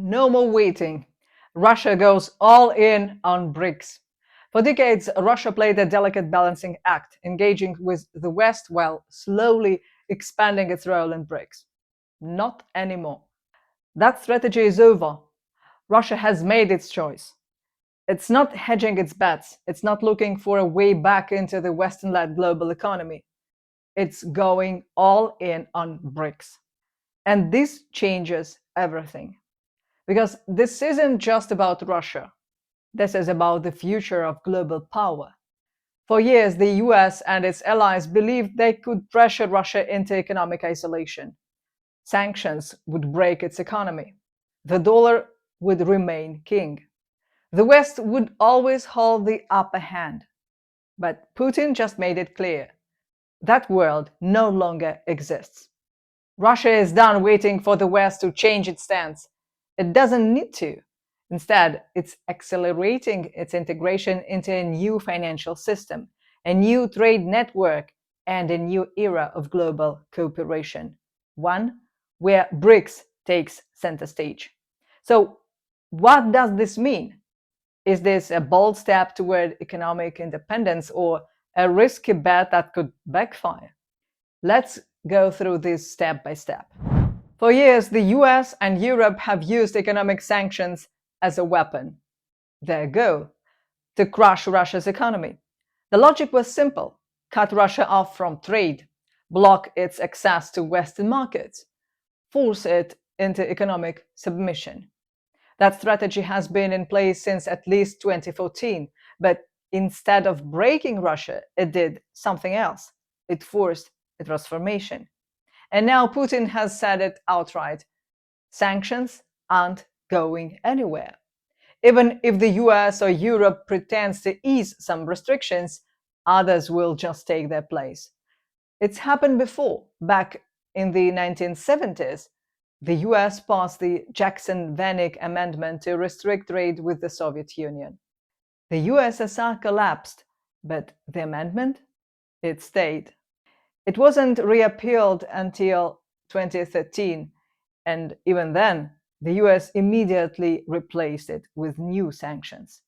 No more waiting. Russia goes all in on BRICS. For decades, Russia played a delicate balancing act, engaging with the West while slowly expanding its role in BRICS. Not anymore. That strategy is over. Russia has made its choice. It's not hedging its bets. It's not looking for a way back into the Western-led global economy. It's going all in on BRICS. And this changes everything. Because this isn't just about Russia. This is about the future of global power. For years, the US and its allies believed they could pressure Russia into economic isolation. Sanctions would break its economy. The dollar would remain king. The West would always hold the upper hand. But Putin just made it clear. That world no longer exists. Russia is done waiting for the West to change its stance. It doesn't need to. Instead, it's accelerating its integration into a new financial system, a new trade network, and a new era of global cooperation. One where BRICS takes center stage. So, what does this mean? Is this a bold step toward economic independence or a risky bet that could backfire? Let's go through this step by step. For years, the US and Europe have used economic sanctions as a weapon. Their goal: to crush Russia's economy. The logic was simple: cut Russia off from trade, block its access to Western markets, force it into economic submission. That strategy has been in place since at least 2014, but instead of breaking Russia, it did something else. It forced a transformation. And now Putin has said it outright: sanctions aren't going anywhere. Even if the US or Europe pretends to ease some restrictions, others will just take their place. It's happened before. Back in the 1970s, the US passed the Jackson-Vanik Amendment to restrict trade with the Soviet Union. The USSR collapsed, but the amendment? It stayed. It wasn't reappealed until 2013, and even then, the US immediately replaced it with new sanctions.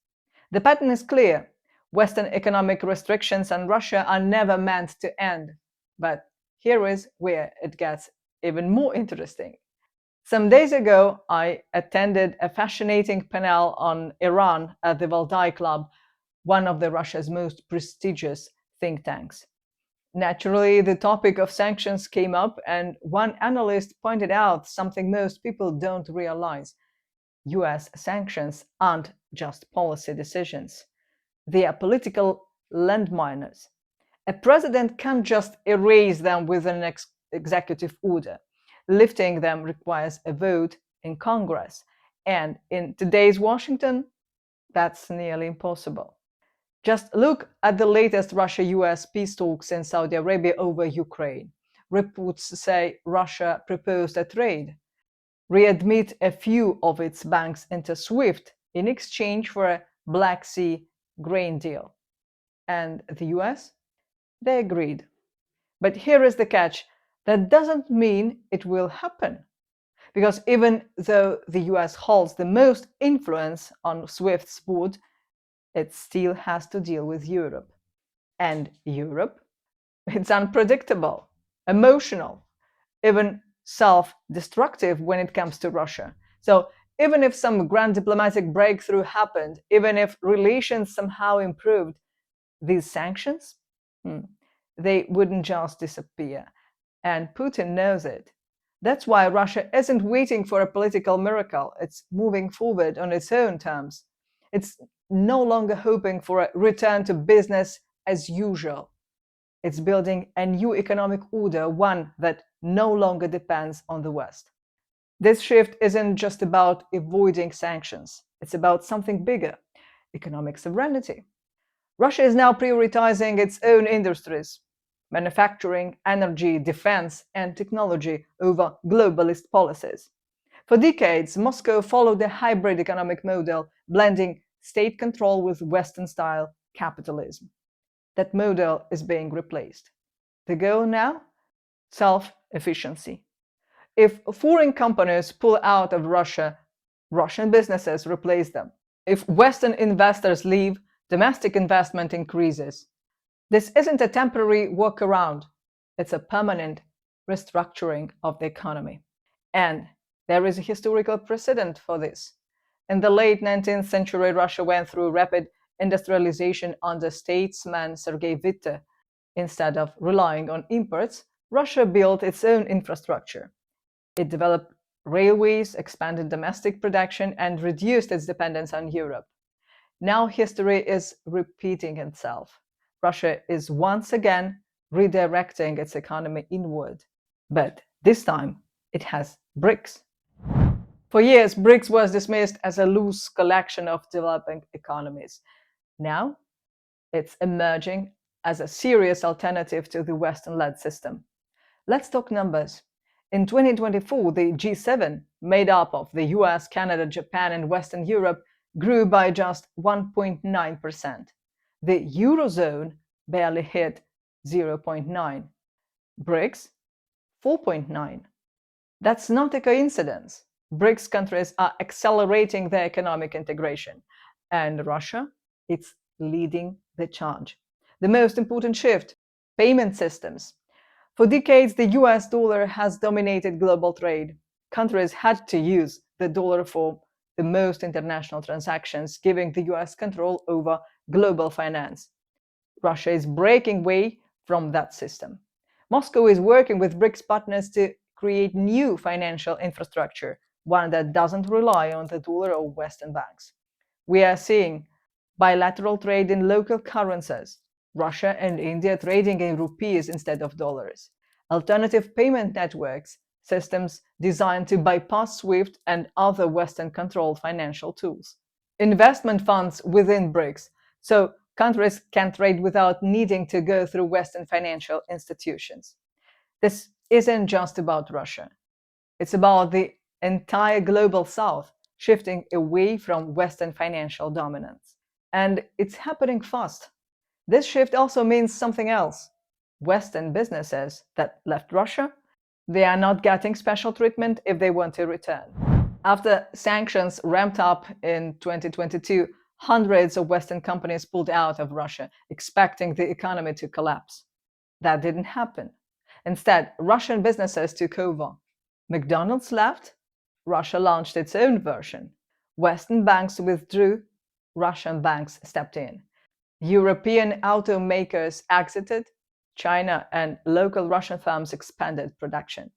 The pattern is clear. Western economic restrictions on Russia are never meant to end. But here is where it gets even more interesting. Some days ago, I attended a fascinating panel on Iran at the Valdai Club, one of Russia's most prestigious think tanks. Naturally, the topic of sanctions came up, and one analyst pointed out something most people don't realize. US sanctions aren't just policy decisions. They are political landmines. A president can't just erase them with an executive order. Lifting them requires a vote in Congress. And in today's Washington, that's nearly impossible. Just look at the latest Russia-US peace talks in Saudi Arabia over Ukraine. Reports say Russia proposed a trade, readmit a few of its banks into SWIFT in exchange for a Black Sea grain deal. And the US? They agreed. But here is the catch: that doesn't mean it will happen. Because even though the US holds the most influence on SWIFT's board, it still has to deal with Europe. And Europe? It's unpredictable, emotional, even self-destructive when it comes to Russia. So even if some grand diplomatic breakthrough happened, even if relations somehow improved, these sanctions, they wouldn't just disappear. And Putin knows it. That's why Russia isn't waiting for a political miracle. It's moving forward on its own terms. It's no longer hoping for a return to business as usual. It's building a new economic order, one that no longer depends on the West. This shift isn't just about avoiding sanctions. It's about something bigger: economic sovereignty. Russia is now prioritizing its own industries: manufacturing, energy, defense, and technology over globalist policies. For decades, Moscow followed a hybrid economic model, blending state control with Western-style capitalism. That model is being replaced. The goal now? Self-efficiency. If foreign companies pull out of Russia, Russian businesses replace them. If Western investors leave, domestic investment increases. This isn't a temporary workaround, it's a permanent restructuring of the economy. And there is a historical precedent for this. In the late 19th century, Russia went through rapid industrialization under statesman Sergei Witte. Instead of relying on imports, Russia built its own infrastructure. It developed railways, expanded domestic production, and reduced its dependence on Europe. Now history is repeating itself. Russia is once again redirecting its economy inward. But this time, it has BRICS. For years, BRICS was dismissed as a loose collection of developing economies. Now, it's emerging as a serious alternative to the Western-led system. Let's talk numbers. In 2024, the G7, made up of the US, Canada, Japan, and Western Europe, grew by just 1.9%. The Eurozone barely hit 0.9. BRICS, 4.9. That's not a coincidence. BRICS countries are accelerating their economic integration, and Russia, it's leading the charge. The most important shift, payment systems. For decades, the US dollar has dominated global trade. Countries had to use the dollar for the most international transactions, giving the US control over global finance. Russia is breaking away from that system. Moscow is working with BRICS partners to create new financial infrastructure, one that doesn't rely on the dollar or Western banks. We are seeing bilateral trade in local currencies, Russia and India trading in rupees instead of dollars, alternative payment networks, systems designed to bypass SWIFT and other Western-controlled financial tools, investment funds within BRICS, so countries can trade without needing to go through Western financial institutions. This isn't just about Russia. It's about the entire global South shifting away from Western financial dominance. And it's happening fast. This shift also means something else. Western businesses that left Russia, they are not getting special treatment if they want to return. After sanctions ramped up in 2022, hundreds of Western companies pulled out of Russia, expecting the economy to collapse. That didn't happen. Instead, Russian businesses took over. McDonald's left, Russia launched its own version. Western banks withdrew, Russian banks stepped in. European automakers exited, China and local Russian firms expanded production.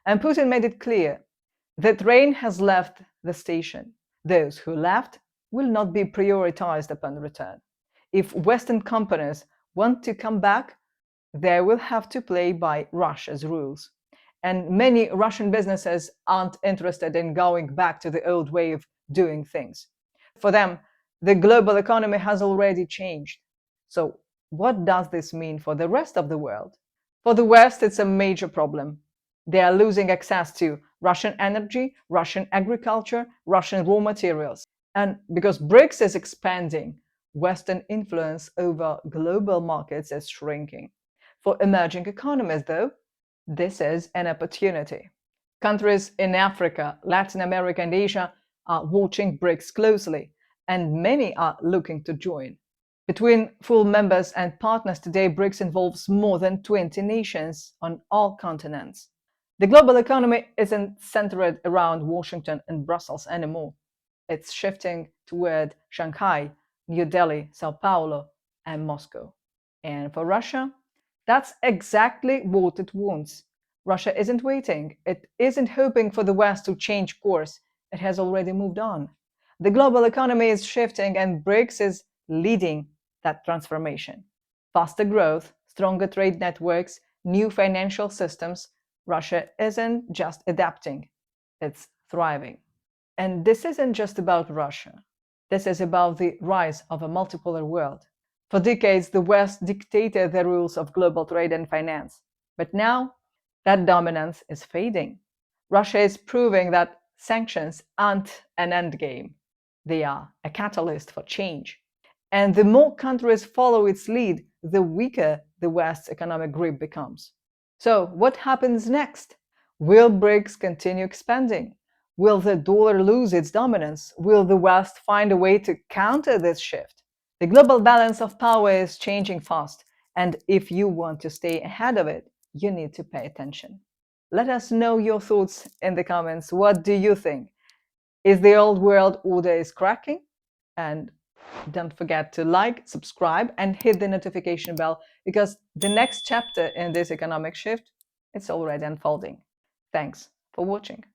And Putin made it clear, the train has left the station. Those who left will not be prioritized upon return. If Western companies want to come back, they will have to play by Russia's rules. And many Russian businesses aren't interested in going back to the old way of doing things. For them, the global economy has already changed. So, what does this mean for the rest of the world? For the West, it's a major problem. They are losing access to Russian energy, Russian agriculture, Russian raw materials. And because BRICS is expanding, Western influence over global markets is shrinking. For emerging economies, though, this is an opportunity. Countries in Africa, Latin America, and Asia are watching BRICS closely, and many are looking to join. Between full members and partners today, BRICS involves more than 20 nations on all continents. The global economy isn't centered around Washington and Brussels anymore. It's shifting toward Shanghai, New Delhi, Sao Paulo, and Moscow. And for Russia, that's exactly what it wants. Russia isn't waiting. It isn't hoping for the West to change course. It has already moved on. The global economy is shifting, and BRICS is leading that transformation. Faster growth, stronger trade networks, new financial systems. Russia isn't just adapting, it's thriving. And this isn't just about Russia. This is about the rise of a multipolar world. For decades, the West dictated the rules of global trade and finance. But now, that dominance is fading. Russia is proving that sanctions aren't an endgame. They are a catalyst for change. And the more countries follow its lead, the weaker the West's economic grip becomes. So, what happens next? Will BRICS continue expanding? Will the dollar lose its dominance? Will the West find a way to counter this shift? The global balance of power is changing fast, and if you want to stay ahead of it, you need to pay attention. Let us know your thoughts in the comments. What do you think? Is the old world order is cracking? And don't forget to like, subscribe, and hit the notification bell because the next chapter in this economic shift, it's already unfolding. Thanks for watching.